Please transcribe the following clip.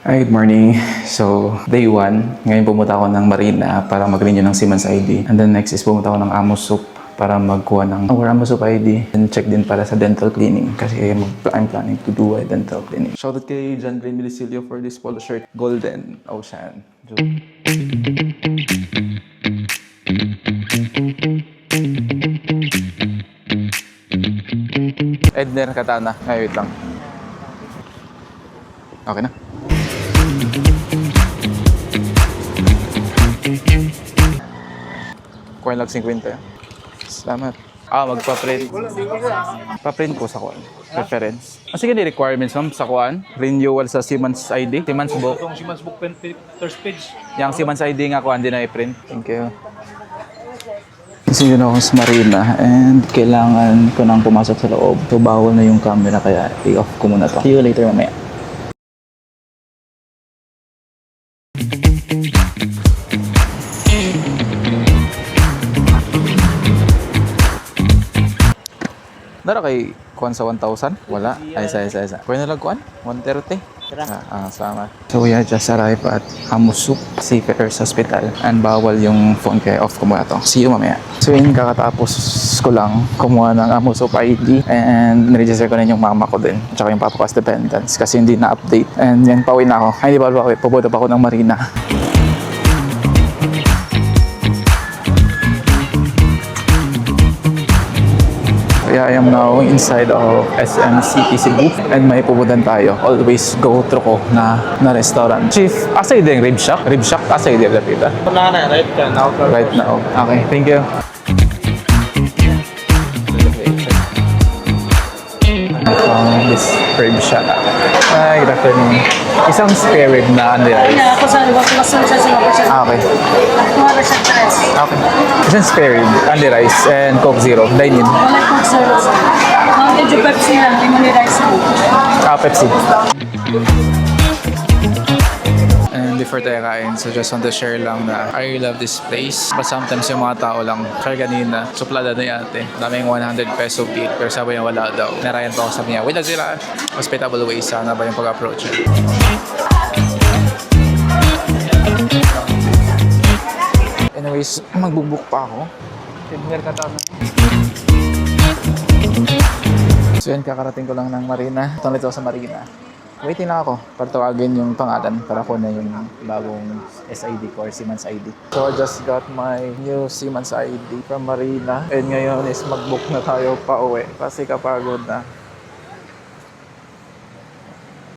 Hi, good morning. So, day 1. Ngayon pumunta ako ng Marina para mag-renew ng Siemens ID. And then next is pumunta ako ng Amos Soup para magkuha ng our Amos Soup ID. And check din para sa dental cleaning kasi I'm planning to do a dental cleaning. Shoutout kay John Green Milicilio for this polo shirt. Golden Ocean. Edner Katana. Ay, wait lang. Okay na. Kuha lang 50. Salamat. Magpa-print. Pa-print ko sa kuan. Reference. Sige ni requirements ma'am sa kuan. Renewal sa Siemens ID. Siemens book. Itong Siemens book first page. Yang Siemens ID nga kuan din na i-print. Thank you. Kasi yun ako sa Marina and kailangan ko nang pumasok sa loob. So bawal na yung camera kaya i-off ko muna to. See you later mamaya. Dara kay kuan sa 1,000? Wala. Ay, isa. Kuha na lang kuan? 130? Salamat. So we just arrived at Amos Soup, Seafarers Hospital. And bawal yung phone kaya off ko muna to. See you mamaya. So yun, kakatapos ko lang kumuha ng Amos Soup ID. And niregister ko na yung mama ko din. Tsaka yung papa ko as dependents kasi hindi na-update. And yan, pauwi na ako. Ay, hindi pa pauwi. Pabuto pa ako ng Marina. I am now inside of SMCTC booth and may pupuntan tayo. Always go through ko na restaurant. Chief, asay din Rib Shack? Rib Shack, asay din dapita? Right now. Right now. Okay, thank you. I found this Rib Shack. Hi, good afternoon. Isang spare rib na unli-rice. Okay. Okay. Isang spare rib, unli-rice, and Coke Zero. Dine in. Pepsi. And before tayo kain, so just want to share lang na I really love this place. But sometimes yung mga tao lang, kaya kanina, suplada na yate. Daming 100 peso beat, pero sabi niya wala daw. Narayan pa ako sabi niya, wait lang sila. Hospitable way, sana ba yung pag-approach niya? Anyways, magbubuk pa ako. Edner Katana. So yan, kakarating ko lang ng Marina. Tulit ako sa Marina. Waiting lang ako para tawagin yung pangalan para ko na yung bagong SID ko or Siemens ID. So I just got my new Siemens ID from Marina. And ngayon is mag-book na tayo pa uwi kasi kapagod na.